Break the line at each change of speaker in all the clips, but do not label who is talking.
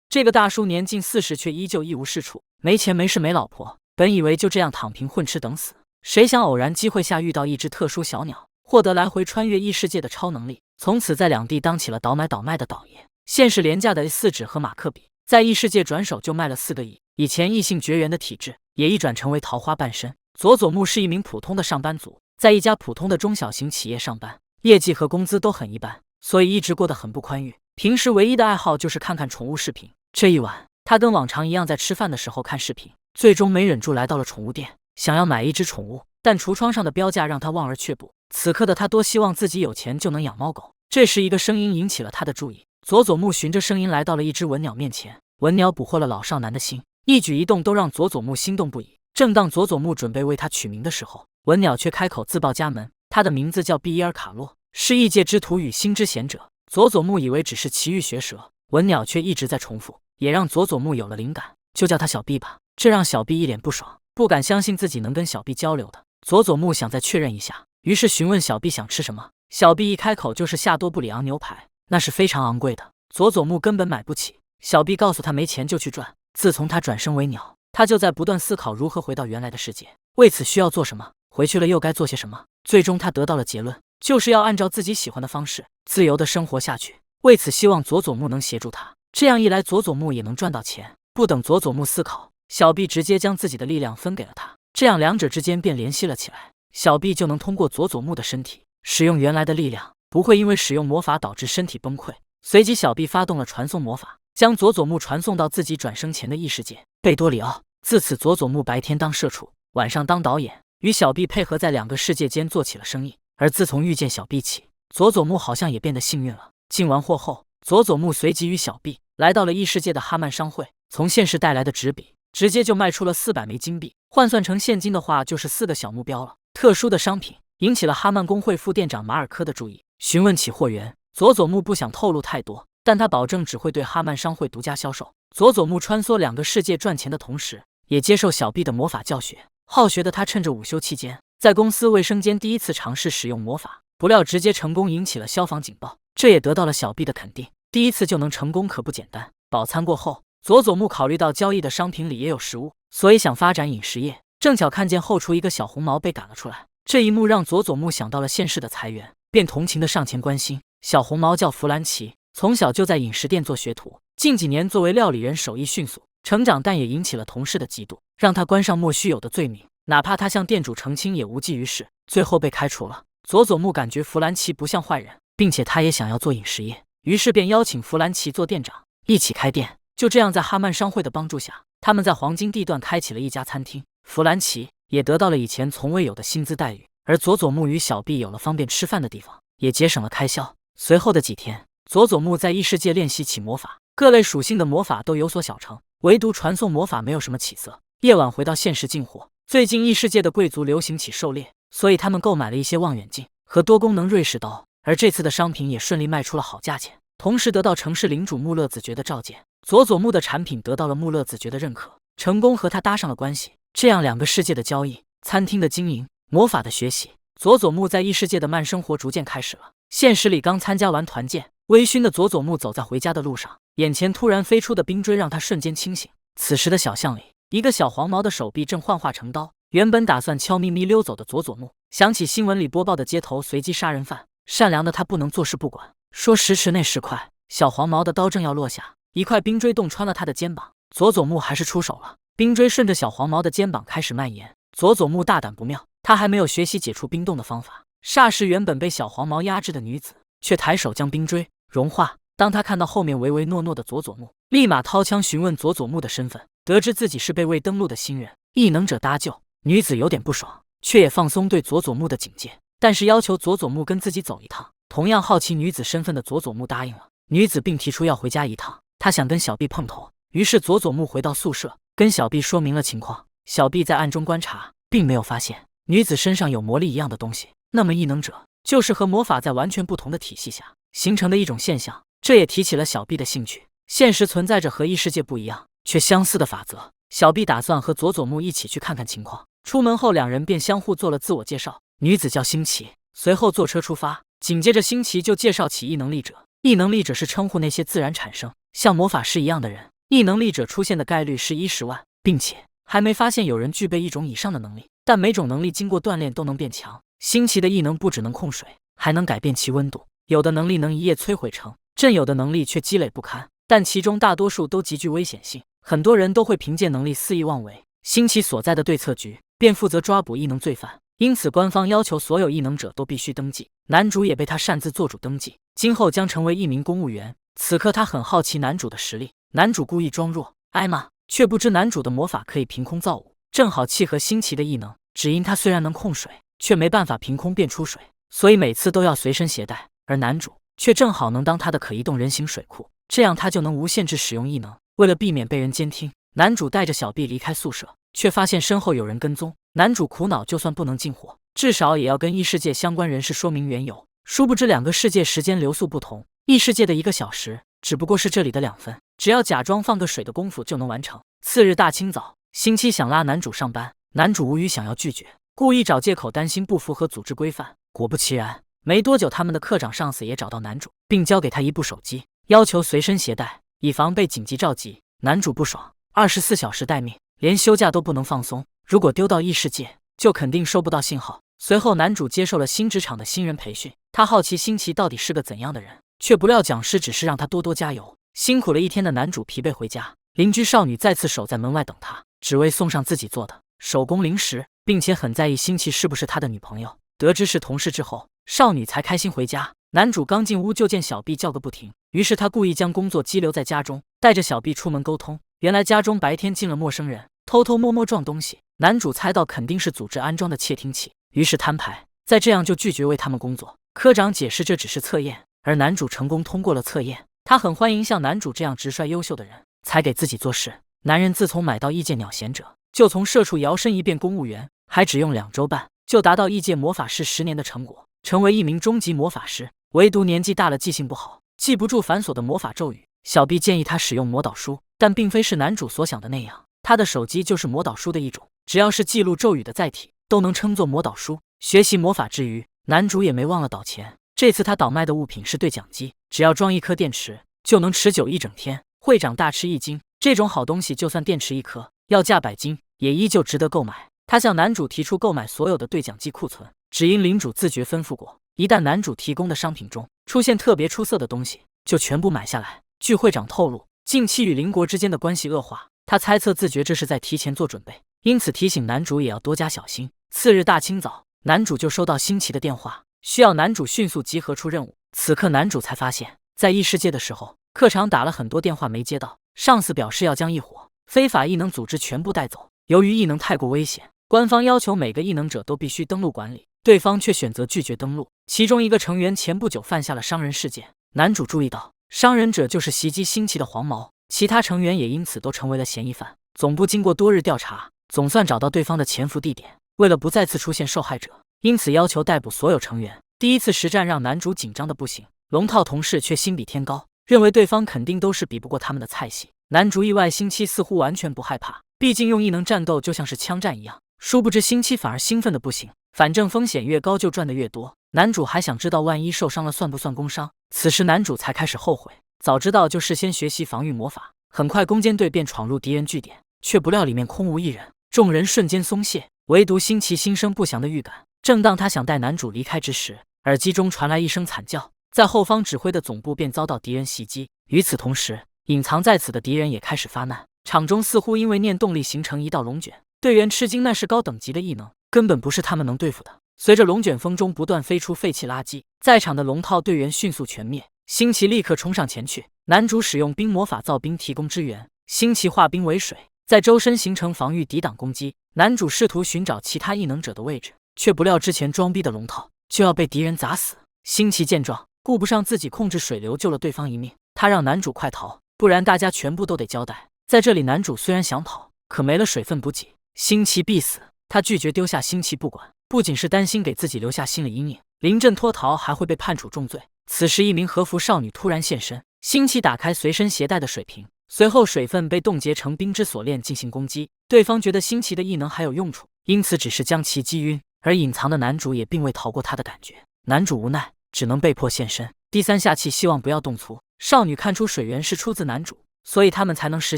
这个大叔年近40，却依旧一无是处，没钱没势没老婆。本以为就这样躺平混吃等死，谁想偶然机会下遇到一只特殊小鸟，获得来回穿越异世界的超能力，从此在两地当起了倒买倒卖的倒爷。现实廉价的 A4 纸和马克笔，在异世界转手就卖了4个亿。以前异性绝缘的体质，也一转成为桃花半身。佐佐木是一名普通的上班族，在一家普通的中小型企业上班，业绩和工资都很一般，所以一直过得很不宽裕。平时唯一的爱好就是看看宠物视频。这一晚，他跟往常一样在吃饭的时候看视频，最终没忍住来到了宠物店，想要买一只宠物，但橱窗上的标价让他望而却步。此刻的他多希望自己有钱就能养猫狗。这时一个声音引起了他的注意，佐佐木循着声音来到了一只文鸟面前。文鸟捕获了老少男的心，一举一动都让佐佐木心动不已。正当佐佐木准备为他取名的时候，文鸟却开口自报家门，他的名字叫毕伊尔卡洛，是异界之徒与星之贤者。佐佐木以为只是奇遇学舌，文鸟却一直在重复，也让佐佐木有了灵感，就叫他小毕吧。这让小毕一脸不爽，不敢相信自己能跟小毕交流的。佐佐木想再确认一下，于是询问小毕想吃什么。小毕一开口就是夏多布里昂牛排，那是非常昂贵的，佐佐木根本买不起。小毕告诉他没钱就去赚。自从他转生为鸟，他就在不断思考如何回到原来的世界，为此需要做什么，回去了又该做些什么。最终他得到了结论，就是要按照自己喜欢的方式自由的生活下去。为此希望佐佐木能协助他，这样一来佐佐木也能赚到钱。不等佐佐木思考，小毕直接将自己的力量分给了他，这样两者之间便联系了起来。小毕就能通过佐佐木的身体使用原来的力量，不会因为使用魔法导致身体崩溃。随即小毕发动了传送魔法，将佐佐木传送到自己转生前的异世界贝多里奥。自此佐佐木白天当社畜，晚上当导演，与小毕配合在2个世界间做起了生意。而自从遇见小毕起，佐佐木好像也变得幸运了。进完货后，佐佐木随即与小毕来到了异世界的哈曼商会，从现实带来的纸笔直接就卖出了400枚金币，换算成现金的话就是4个小目标了。特殊的商品引起了哈曼工会副店长马尔科的注意，询问起货源。佐佐木不想透露太多，但他保证只会对哈曼商会独家销售。佐佐木穿梭2个世界赚钱的同时，也接受小毕的魔法教学。好学的他趁着午休期间，在公司卫生间第一次尝试使用魔法，不料直接成功引起了消防警报，这也得到了小毕的肯定。第一次就能成功可不简单。饱餐过后，佐佐木考虑到交易的商品里也有食物，所以想发展饮食业。正巧看见后厨一个小红毛被赶了出来，这一幕让佐佐木想到了现世的裁员，便同情的上前关心。小红毛叫弗兰奇，从小就在饮食店做学徒，近几年作为料理人手艺迅速成长，但也引起了同事的嫉妒，让他关上莫须有的罪名。哪怕他向店主澄清也无济于事，最后被开除了。佐佐木感觉弗兰奇不像坏人，并且他也想要做饮食业，于是便邀请弗兰奇做店长，一起开店。就这样，在哈曼商会的帮助下，他们在黄金地段开启了一家餐厅。弗兰奇也得到了以前从未有的薪资待遇，而佐佐木与小毕有了方便吃饭的地方，也节省了开销。随后的几天，佐佐木在异世界练习起魔法，各类属性的魔法都有所小成，唯独传送魔法没有什么起色。夜晚回到现实进货，最近异世界的贵族流行起狩猎，所以他们购买了一些望远镜和多功能瑞士刀，而这次的商品也顺利卖出了好价钱，同时得到城市领主穆勒子爵的召见。佐佐木的产品得到了穆勒子爵的认可，成功和他搭上了关系。这样2个世界的交易、餐厅的经营、魔法的学习，佐佐木在异世界的慢生活逐渐开始了。现实里刚参加完团建，微醺的佐佐木走在回家的路上，眼前突然飞出的冰锥让他瞬间清醒。此时的小巷里，一个小黄毛的手臂正幻化成刀。原本打算悄咪咪溜走的佐佐木，想起新闻里播报的街头随机杀人犯，善良的他不能坐视不管，说时迟那时快，小黄毛的刀正要落下，一块冰锥洞穿了他的肩膀，佐佐木还是出手了。冰锥顺着小黄毛的肩膀开始蔓延，佐佐木大胆不妙，他还没有学习解除冰洞的方法。霎时原本被小黄毛压制的女子却抬手将冰锥融化。当他看到后面唯唯诺诺的佐佐木，立马掏枪询问佐佐木的身份，得知自己是被未登录的新人，异能者搭救。女子有点不爽，却也放松对佐佐木的警戒，但是要求佐佐木跟自己走一趟。同样好奇女子身份的佐佐木答应了，女子并提出要回家一趟，她想跟小毕碰头。于是佐佐木回到宿舍，跟小毕说明了情况。小毕在暗中观察，并没有发现女子身上有魔力一样的东西。那么异能者就是和魔法在完全不同的体系下形成的一种现象，这也提起了小毕的兴趣。现实存在着和异世界不一样却相似的法则，小毕打算和佐佐木一起去看看情况。出门后，2人便相互做了自我介绍。女子叫星崎，随后坐车出发。紧接着，星崎就介绍起异能力者。异能力者是称呼那些自然产生像魔法师一样的人，异能力者出现的概率是10万，并且还没发现有人具备1种以上的能力，但每种能力经过锻炼都能变强。新奇的异能不只能控水，还能改变其温度，有的能力能一夜摧毁城镇，有的能力却积累不堪，但其中大多数都极具危险性，很多人都会凭借能力肆意妄为。新奇所在的对策局便负责抓捕异能罪犯，因此官方要求所有异能者都必须登记。男主也被他擅自做主登记，今后将成为一名公务员。此刻他很好奇男主的实力，男主故意装弱挨骂，却不知男主的魔法可以凭空造物，正好契合新奇的异能。只因他虽然能控水，却没办法凭空变出水，所以每次都要随身携带，而男主却正好能当他的可移动人形水库，这样他就能无限制使用异能。为了避免被人监听，男主带着小臂离开宿舍，却发现身后有人跟踪。男主苦恼，就算不能进火，至少也要跟异世界相关人士说明缘由。殊不知两个世界时间流速不同，异世界的1个小时只不过是这里的2分，只要假装放个水的功夫就能完成。次日大清早，星期想拉男主上班，男主无语，想要拒绝，故意找借口，担心不符合组织规范。果不其然，没多久他们的科长上司也找到男主，并交给他一部手机，要求随身携带，以防被紧急召集。男主不爽，24小时待命，连休假都不能放松，如果丢到异世界就肯定收不到信号。随后男主接受了新职场的新人培训，他好奇新奇到底是个怎样的人，却不料讲师只是让他多多加油。辛苦了一天的男主疲惫回家，邻居少女再次守在门外等他，只为送上自己做的手工零食，并且很在意新奇是不是他的女朋友。得知是同事之后，少女才开心回家。男主刚进屋就见小 B 叫个不停，于是他故意将工作激留在家中，带着小 B 出门沟通。原来家中白天进了陌生人，偷偷摸摸撞东西，男主猜到肯定是组织安装的窃听器，于是摊牌，再这样就拒绝为他们工作。科长解释这只是测验，而男主成功通过了测验，他很欢迎像男主这样直率优秀的人，才给自己做事。男人自从买到异界鸟贤者，就从社畜摇身一变公务员，还只用2周半就达到异界魔法师10年的成果，成为一名中级魔法师。唯独年纪大了，记性不好，记不住繁琐的魔法咒语。小 B 建议他使用魔导书，但并非是男主所想的那样，他的手机就是魔导书的一种，只要是记录咒语的载体，都能称作魔导书。学习魔法之余，男主也没忘了倒钱。这次他倒卖的物品是对讲机，只要装1颗电池，就能持久1整天。会长大吃一惊，这种好东西就算电池1颗要价100金，也依旧值得购买。他向男主提出购买所有的对讲机库存，只因领主自觉吩咐过，一旦男主提供的商品中出现特别出色的东西，就全部买下来。据会长透露，近期与邻国之间的关系恶化，他猜测自觉这是在提前做准备，因此提醒男主也要多加小心。次日大清早，男主就收到新奇的电话，需要男主迅速集合出任务。此刻男主才发现，在异世界的时候，课场打了很多电话没接到，上司表示要将一伙非法异能组织全部带走。由于异能太过危险，官方要求每个异能者都必须登录管理，对方却选择拒绝登录。其中一个成员前不久犯下了伤人事件，男主注意到伤人者就是袭击新奇的黄毛，其他成员也因此都成为了嫌疑犯。总部经过多日调查，总算找到对方的潜伏地点。为了不再次出现受害者，因此要求逮捕所有成员。第一次实战让男主紧张的不行，龙套同事却心比天高，认为对方肯定都是比不过他们的菜系。男主意外新七似乎完全不害怕，毕竟用异能战斗就像是枪战一样。殊不知新七反而兴奋的不行，反正风险越高就赚得越多。男主还想知道万一受伤了算不算工伤，此时男主才开始后悔，早知道就事先学习防御魔法。很快攻坚队便闯入敌人据点，却不料里面空无一人，众人瞬间松懈，唯独新奇心生不祥的预感。正当他想带男主离开之时，耳机中传来一声惨叫，在后方指挥的总部便遭到敌人袭击。与此同时，隐藏在此的敌人也开始发难，场中似乎因为念动力形成一道龙卷。队员吃惊，那是高等级的异能，根本不是他们能对付的。随着龙卷风中不断飞出废弃垃圾，在场的龙套队员迅速全灭。新奇立刻冲上前去，男主使用冰魔法造冰提供支援，新奇化冰为水，在周身形成防御抵挡攻击。男主试图寻找其他异能者的位置，却不料之前装逼的龙套就要被敌人砸死。新奇见状，顾不上自己控制水流救了对方一命，他让男主快逃，不然大家全部都得交代。在这里，男主虽然想跑，可没了水分补给，新奇必死。他拒绝丢下新奇不管，不仅是担心给自己留下心理阴影，临阵脱逃还会被判处重罪。此时一名和服少女突然现身，新奇打开随身携带的水瓶，随后水分被冻结成冰之锁链进行攻击。对方觉得新奇的异能还有用处，因此只是将其击晕，而隐藏的男主也并未逃过他的感觉。男主无奈，只能被迫现身。第三下气希望不要动粗，少女看出水源是出自男主，所以他们才能实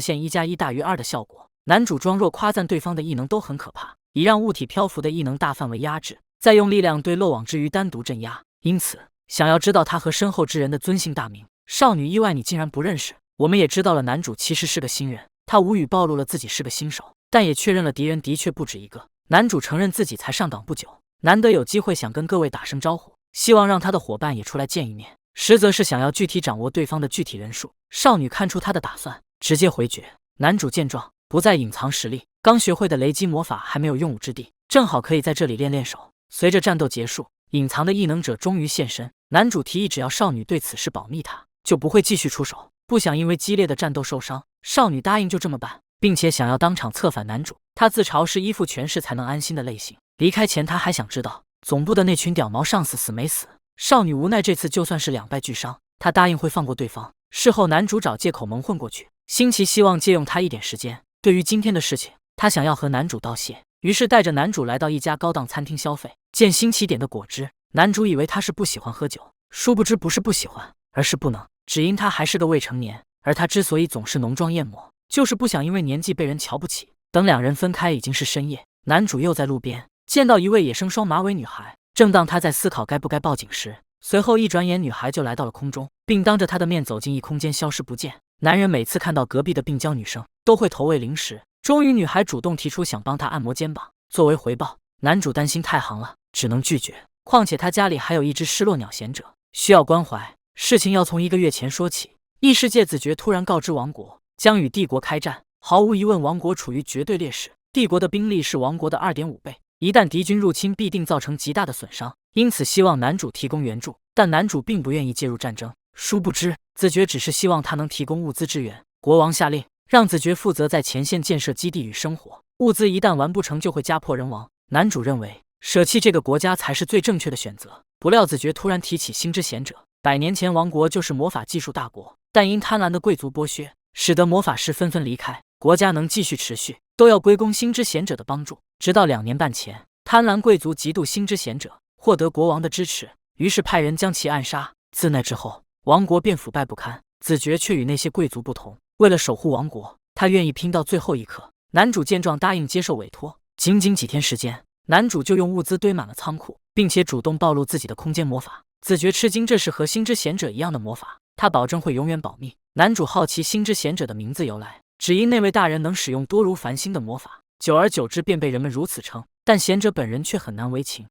现1+1=2的效果。男主装弱夸赞对方的异能都很可怕，以让物体漂浮的异能大范围压制，再用力量对漏网之鱼单独镇压。因此，想要知道他和身后之人的尊姓大名，少女意外你竟然不认识。我们也知道了男主其实是个新人，他无语暴露了自己是个新手，但也确认了敌人的确不止一个。男主承认自己才上岗不久，难得有机会想跟各位打声招呼，希望让他的伙伴也出来见一面，实则是想要具体掌握对方的具体人数。少女看出他的打算，直接回绝。男主见状，不再隐藏实力，刚学会的雷击魔法还没有用武之地，正好可以在这里练练手。随着战斗结束，隐藏的异能者终于现身。男主提议只要少女对此事保密，他就不会继续出手，不想因为激烈的战斗受伤。少女答应就这么办，并且想要当场策反男主。他自嘲是依附权势才能安心的类型。离开前他还想知道总部的那群屌毛上司死没死。少女无奈这次就算是两败俱伤，他答应会放过对方。事后男主找借口蒙混过去，新奇希望借用他一点时间。对于今天的事情，他想要和男主道谢，于是带着男主来到一家高档餐厅消费。见新奇点的果汁，男主以为他是不喜欢喝酒，殊不知不是不喜欢，而是不能，只因他还是个未成年。而他之所以总是浓妆艳抹，就是不想因为年纪被人瞧不起。等两人分开已经是深夜，男主又在路边见到一位野生双马尾女孩。正当他在思考该不该报警时，随后一转眼女孩就来到了空中，并当着他的面走进异空间消失不见。男人每次看到隔壁的病娇女生都会投喂零食，终于女孩主动提出想帮他按摩肩膀作为回报。男主担心太行了，只能拒绝，况且他家里还有一只失落鸟贤者需要关怀。事情要从1个月前说起，异世界子爵突然告知王国将与帝国开战，毫无疑问王国处于绝对劣势，帝国的兵力是王国的 2.5 倍，一旦敌军入侵必定造成极大的损伤，因此希望男主提供援助。但男主并不愿意介入战争，殊不知子爵只是希望他能提供物资支援。国王下令让子爵负责在前线建设基地与生活，物资一旦完不成就会家破人亡。男主认为舍弃这个国家才是最正确的选择，不料子爵突然提起星之贤者。100年前王国就是魔法技术大国，但因贪婪的贵族剥削，使得魔法师纷纷离开，国家能继续持续都要归功星之贤者的帮助。直到2年半前，贪婪贵族嫉妒星之贤者，获得国王的支持，于是派人将其暗杀。自那之后，王国便腐败不堪。子爵却与那些贵族不同，为了守护王国，他愿意拼到最后一刻。男主见状答应接受委托，仅几天时间，男主就用物资堆满了仓库，并且主动暴露自己的空间魔法。子爵吃惊，这是和星之贤者一样的魔法，他保证会永远保密。男主好奇星之贤者的名字由来，只因那位大人能使用多如繁星的魔法，久而久之便被人们如此称。但贤者本人却很难为情，